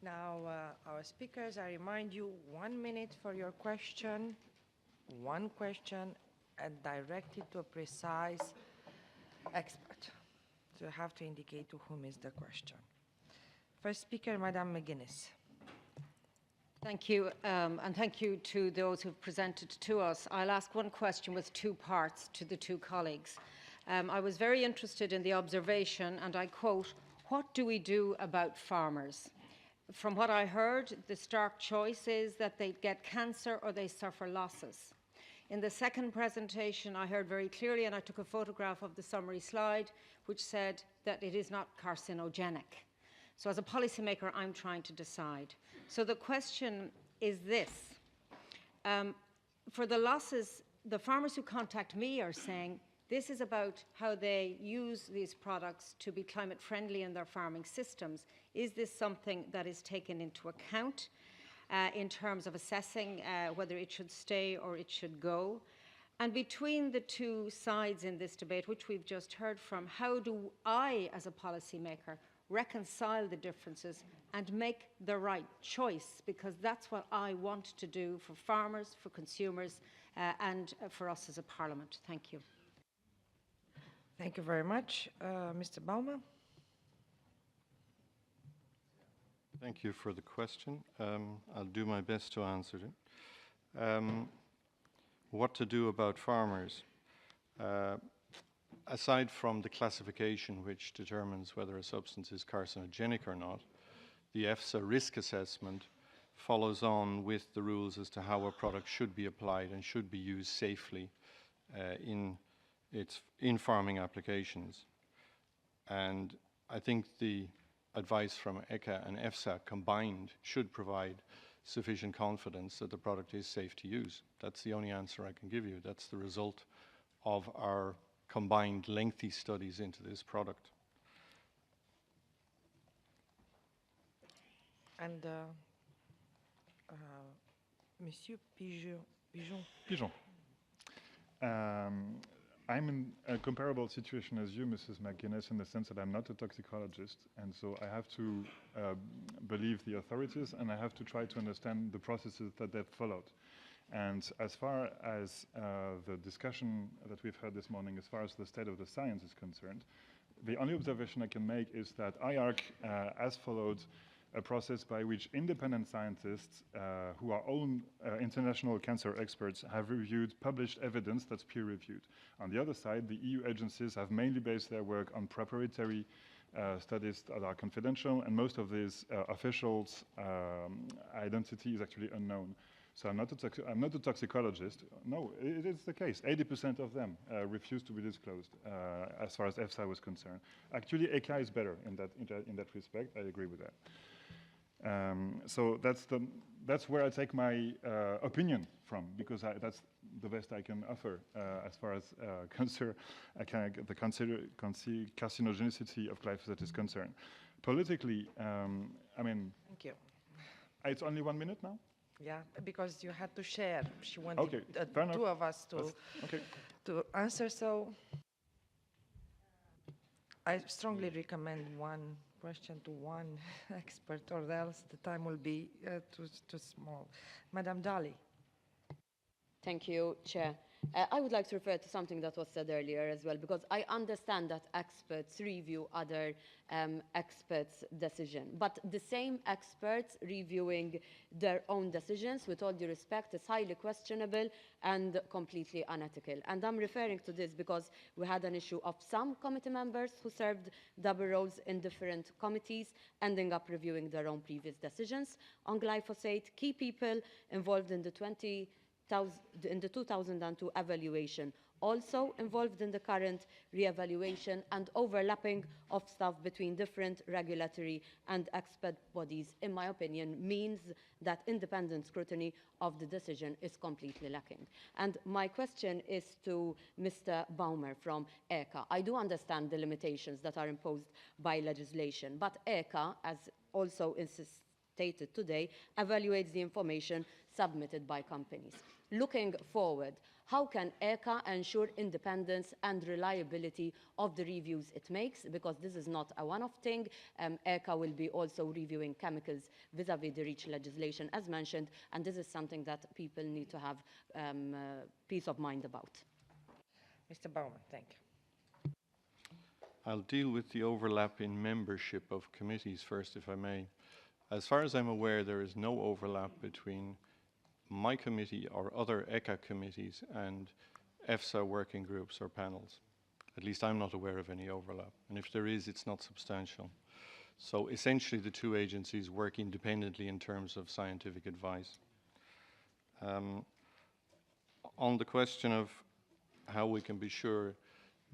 Now, our speakers, I remind you, 1 minute for your question, one question, and directed to a precise expert. So you have to indicate to whom is the question. First speaker, Madam McGuinness. Thank you, and thank you to those who've presented to us. I'll ask one question with two parts to the two colleagues. I was very interested in the observation, and I quote, "What do we do about farmers?" From what I heard, the stark choice is that they get cancer or they suffer losses. In the second presentation, I heard very clearly, and I took a photograph of the summary slide, which said that it is not carcinogenic. So as a policymaker, I'm trying to decide. So the question is this. For the losses, the farmers who contact me are saying, this is about how they use these products to be climate friendly in their farming systems. Is this something that is taken into account in terms of assessing whether it should stay or it should go? And between the two sides in this debate, which we've just heard from, how do I, as a policymaker, reconcile the differences and make the right choice? Because that's what I want to do for farmers, for consumers, and for us as a parliament. Thank you. Thank you very much. Mr. Bowmer. Thank you for the question. I'll do my best to answer it. What to do about farmers? Aside from the classification which determines whether a substance is carcinogenic or not, the EFSA risk assessment follows on with the rules as to how a product should be applied and should be used safely in farming applications. And I think the advice from ECHA and EFSA combined should provide sufficient confidence that the product is safe to use. That's the only answer I can give you. That's the result of our combined lengthy studies into this product. And Monsieur Pigeon. Pigeon. I'm in a comparable situation as you, Mrs. McGuinness, in the sense that I'm not a toxicologist, and so I have to believe the authorities, and I have to try to understand the processes that they've followed. And as far as the discussion that we've had this morning, as far as the state of the science is concerned, the only observation I can make is that IARC has followed a process by which independent scientists who are own international cancer experts have reviewed published evidence that's peer-reviewed. On the other side, the EU agencies have mainly based their work on proprietary studies that are confidential, and most of these officials' identity is actually unknown. So I'm not a toxicologist. No, it is the case. 80% of them refuse to be disclosed as far as EFSA was concerned. Actually, ECHA is better in that respect. I agree with that. So that's where I take my opinion from, because that's the best I can offer as far as the carcinogenicity of glyphosate is concerned. Politically, I mean, thank you. It's only 1 minute now? Yeah, because you had to share. She wanted two of us to answer, so I strongly recommend one question to one expert, or else the time will be too small. Madam Dalli. Thank you, Chair. I would like to refer to something that was said earlier as well, because I understand that experts review other experts' decision, but the same experts reviewing their own decisions, with all due respect, is highly questionable and completely unethical. And I'm referring to this because we had an issue of some committee members who served double roles in different committees, ending up reviewing their own previous decisions on glyphosate. Key people involved in the 2002 evaluation, also involved in the current re-evaluation, and overlapping of staff between different regulatory and expert bodies, in my opinion, means that independent scrutiny of the decision is completely lacking. And my question is to Mr. Bowmer from ECHA. I do understand the limitations that are imposed by legislation, but ECHA, as also stated today, evaluates the information submitted by companies. Looking forward, how can ECHA ensure independence and reliability of the reviews it makes? Because this is not a one-off thing. ECHA will be also reviewing chemicals vis-à-vis the REACH legislation, as mentioned, and this is something that people need to have peace of mind about. Mr. Bowmer, thank you. I'll deal with the overlap in membership of committees first, if I may. As far as I'm aware, there is no overlap between my committee or other ECHA committees and EFSA working groups or panels. At least I'm not aware of any overlap. And if there is, it's not substantial. So essentially, the two agencies work independently in terms of scientific advice. On the question of how we can be sure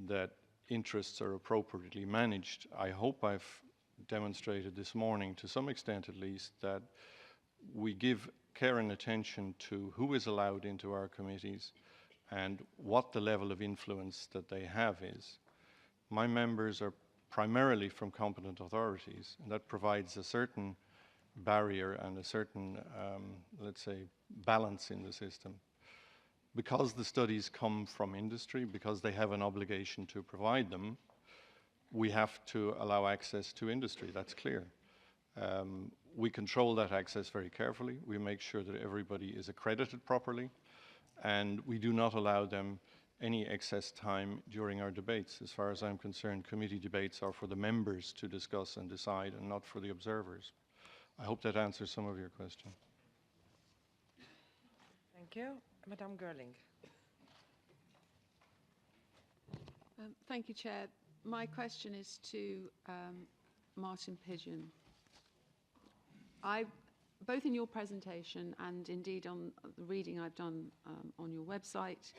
that interests are appropriately managed, I hope I've demonstrated this morning, to some extent at least, that we give care and attention to who is allowed into our committees and what the level of influence that they have is. My members are primarily from competent authorities, and that provides a certain barrier and a certain, let's say, balance in the system. Because the studies come from industry, because they have an obligation to provide them, we have to allow access to industry, that's clear. We control that access very carefully. We make sure that everybody is accredited properly, and we do not allow them any excess time during our debates. As far as I'm concerned, committee debates are for the members to discuss and decide, and not for the observers. I hope that answers some of your question. Thank you. Madame Gerling. Thank you, Chair. My question is to Martin Pigeon. Both in your presentation and indeed on the reading I've done on your website,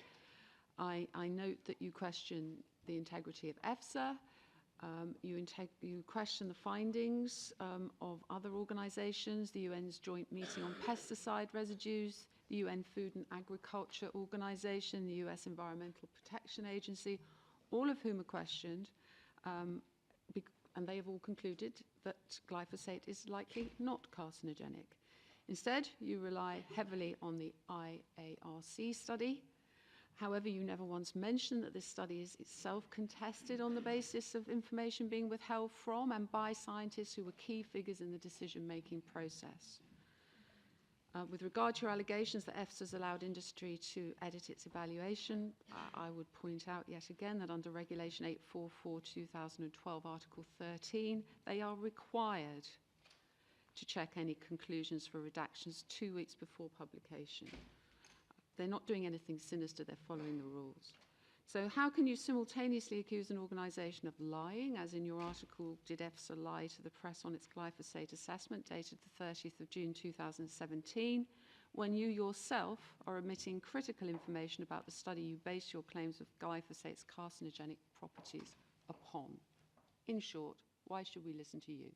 I note that you question the integrity of EFSA, you question the findings of other organisations, the UN's joint meeting on pesticide residues, the UN Food and Agriculture Organization, the US Environmental Protection Agency, all of whom are questioned, and they have all concluded that glyphosate is likely not carcinogenic. Instead, you rely heavily on the IARC study. However, you never once mentioned that this study is itself contested on the basis of information being withheld from and by scientists who were key figures in the decision-making process. With regard to your allegations that EFSA has allowed industry to edit its evaluation, I would point out yet again that under Regulation 844/2012, Article 13, they are required to check any conclusions for redactions 2 weeks before publication. They're not doing anything sinister, they're following the rules. So how can you simultaneously accuse an organisation of lying, as in your article, did EFSA lie to the press on its glyphosate assessment dated the 30th of June 2017, when you yourself are omitting critical information about the study you base your claims of glyphosate's carcinogenic properties upon? In short, why should we listen to you?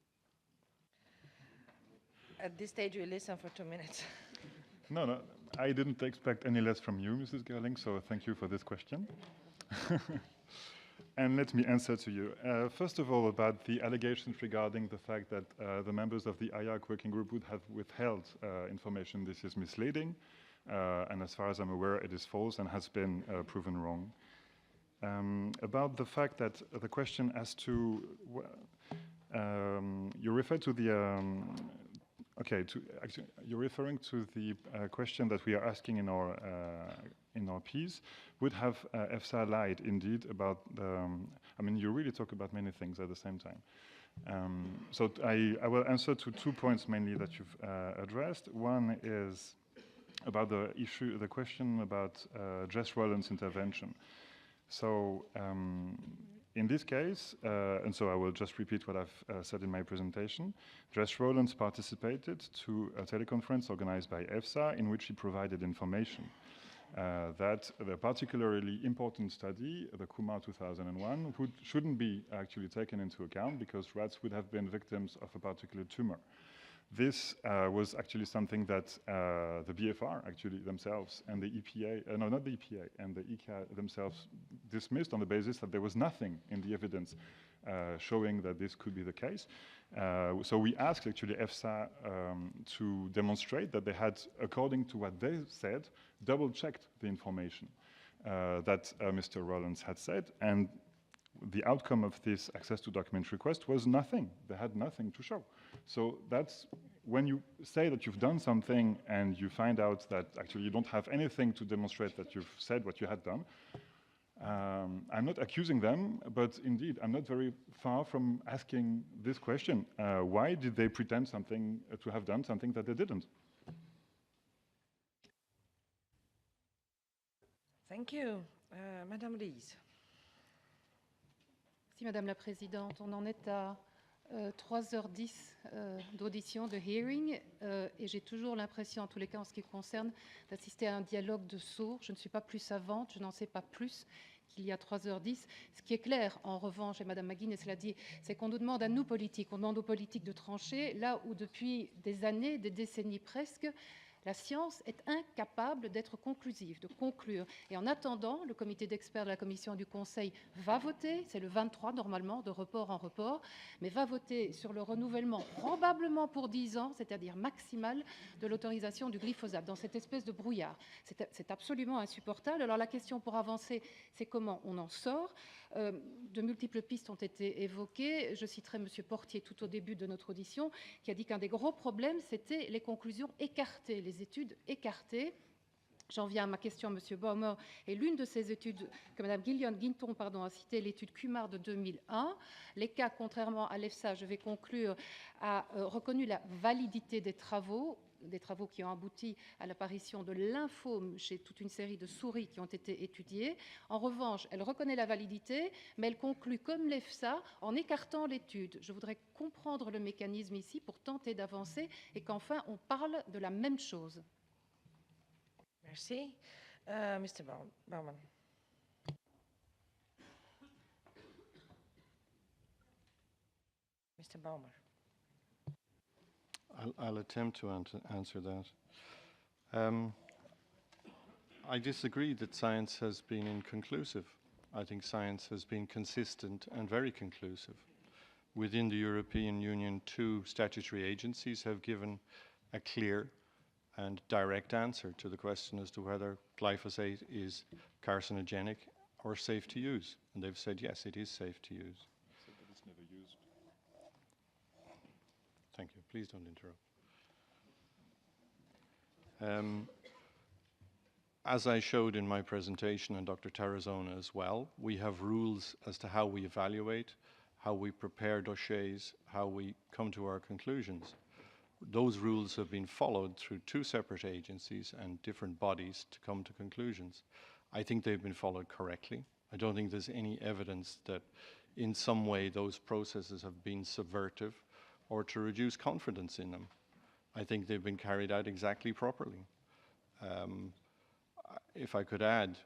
At this stage, we listen for 2 minutes. No, I didn't expect any less from you, Mrs. Gerling, so thank you for this question. And let me answer to you. First of all, about the allegations regarding the fact that the members of the IARC working group would have withheld information. This is misleading, and as far as I'm aware, it is false and has been proven wrong. About the fact that the question as to, you refer to the, you're referring to the question that we are asking in our piece. Would have EFSA lied indeed about the, I mean, you really talk about many things at the same time. So I will answer to 2 points mainly that you've addressed. One is about the issue, the question about Jess Rowland's intervention. So in this case, and so I will just repeat what I've said in my presentation, Jess Rowlands participated to a teleconference organized by EFSA in which he provided information that the particularly important study, the Kumar 2001, shouldn't be actually taken into account because rats would have been victims of a particular tumor. This was actually something that the BFR actually themselves and the EPA, no, not the EPA, and the ECHA themselves dismissed on the basis that there was nothing in the evidence showing that this could be the case. So we asked actually EFSA to demonstrate that they had, according to what they said, double-checked the information that Mr. Rollins had said, and the outcome of this access to document request was nothing. They had nothing to show. So that's when you say that you've done something and you find out that actually you don't have anything to demonstrate that you've said what you had done. I'm not accusing them, but indeed, I'm not very far from asking this question. Why did they pretend something to have done something that they didn't? Thank you. Madame Ries. Merci Madame la Présidente. On en est à 3h10 d'audition, de hearing, et j'ai toujours l'impression, en tous les cas en ce qui concerne, d'assister à un dialogue de sourds. Je ne suis pas plus savante, je n'en sais pas plus qu'il y a 3h10. Ce qui est clair, en revanche, et Madame McGuinness l'a dit, c'est qu'on nous demande à nous politiques, on demande aux politiques de trancher, là où depuis des années, des décennies presque, la science est incapable d'être conclusive, de conclure. Et en attendant, le comité d'experts de la Commission et du Conseil va voter, c'est le 23 normalement, de report en report, mais va voter sur le renouvellement probablement pour 10 ans, c'est-à-dire maximal, de l'autorisation du glyphosate, dans cette espèce de brouillard. C'est absolument insupportable. Alors la question pour avancer, c'est comment on en sort. De multiples pistes ont été évoquées. Je citerai M. Portier tout au début de notre audition, qui a dit qu'un des gros problèmes, c'était les conclusions écartées, les études écartées. J'en viens à ma question à M. Bowmer. Et l'une de ces études que Mme Guinton a citée, l'étude Kumar de 2001, l'ECHA, contrairement à l'EFSA, je vais conclure, a reconnu la validité des travaux qui ont abouti à l'apparition de lymphome chez toute une série de souris qui ont été étudiées. En revanche, elle reconnaît la validité, mais elle conclut comme l'EFSA en écartant l'étude. Je voudrais comprendre le mécanisme ici pour tenter d'avancer et qu'enfin on parle de la même chose. Merci. Mr. Bowman. Mr. Bowmer. I'll attempt to answer that. I disagree that science has been inconclusive. I think science has been consistent and very conclusive. Within the European Union, 2 statutory agencies have given a clear and direct answer to the question as to whether glyphosate is carcinogenic or safe to use. And they've said, yes, it is safe to use. But it's never used. Thank you. Please don't interrupt. As I showed in my presentation, and Dr. Tarazona as well, we have rules as to how we evaluate, how we prepare dossiers, how we come to our conclusions. Those rules have been followed through 2 separate agencies and different bodies to come to conclusions. I think they've been followed correctly. I don't think there's any evidence that in some way those processes have been subversive or to reduce confidence in them. I think they've been carried out exactly properly. If I could add,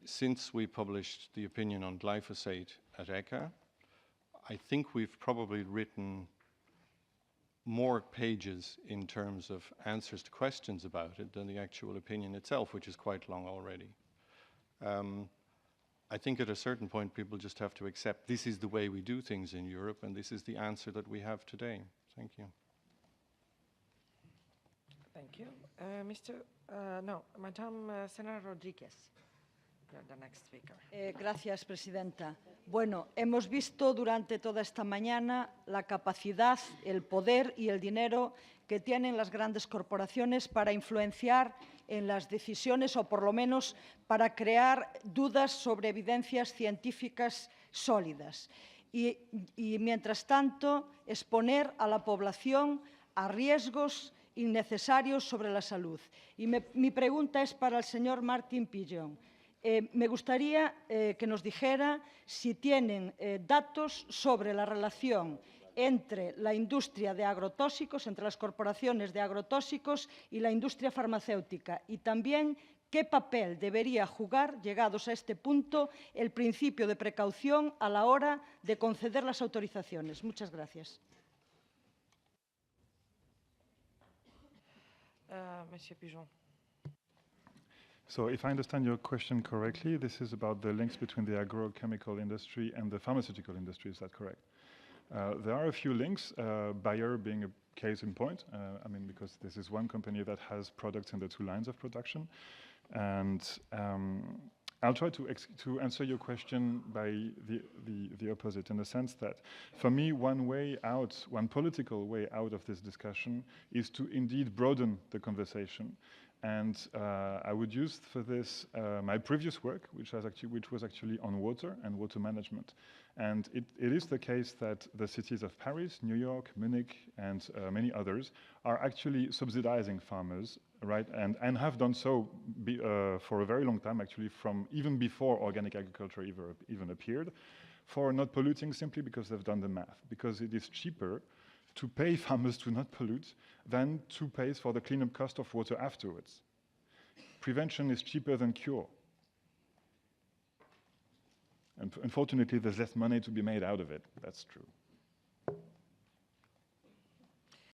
since we published the opinion on glyphosate at ECHA, I think we've probably written more pages in terms of answers to questions about it than the actual opinion itself, which is quite long already. I think at a certain point people just have to accept this is the way we do things in Europe and this is the answer that we have today. Thank you. Thank you. Madame Senra Rodriguez, you're the next speaker. Gracias, Presidenta. Bueno, hemos visto durante toda esta mañana la capacidad, el poder y el dinero que tienen las grandes corporaciones para influenciar en las decisiones o por lo menos para crear dudas sobre evidencias científicas sólidas. Y mientras tanto, exponer a la población a riesgos innecesarios sobre la salud. Y mi pregunta es para el señor Martin Pigeon. Me gustaría que nos dijera si tienen datos sobre la relación entre la industria de agrotóxicos, entre las corporaciones de agrotóxicos y la industria farmacéutica, y también qué papel debería jugar, llegados a este punto, el principio de precaución a la hora de conceder las autorizaciones. Muchas gracias. Monsieur Pigeon. So if I understand your question correctly, this is about the links between the agrochemical industry and the pharmaceutical industry, is that correct? There are a few links, Bayer being a case in point, I mean, because this is one company that has products in the two lines of production. And I'll try to answer your question by the opposite, in the sense that, for me, one political way out of this discussion is to indeed broaden the conversation. And I would use for this my previous work, which was actually on water and water management. And it is the case that the cities of Paris, New York, Munich, and many others are actually subsidizing farmers, right? And have done so for a very long time, actually, from even before organic agriculture even appeared, for not polluting, simply because they've done the math. Because it is cheaper to pay farmers to not pollute than to pay for the cleanup cost of water afterwards. Prevention is cheaper than cure. And unfortunately, there's less money to be made out of it. That's true.